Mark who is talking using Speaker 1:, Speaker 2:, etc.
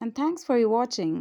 Speaker 1: And thanks for your watching.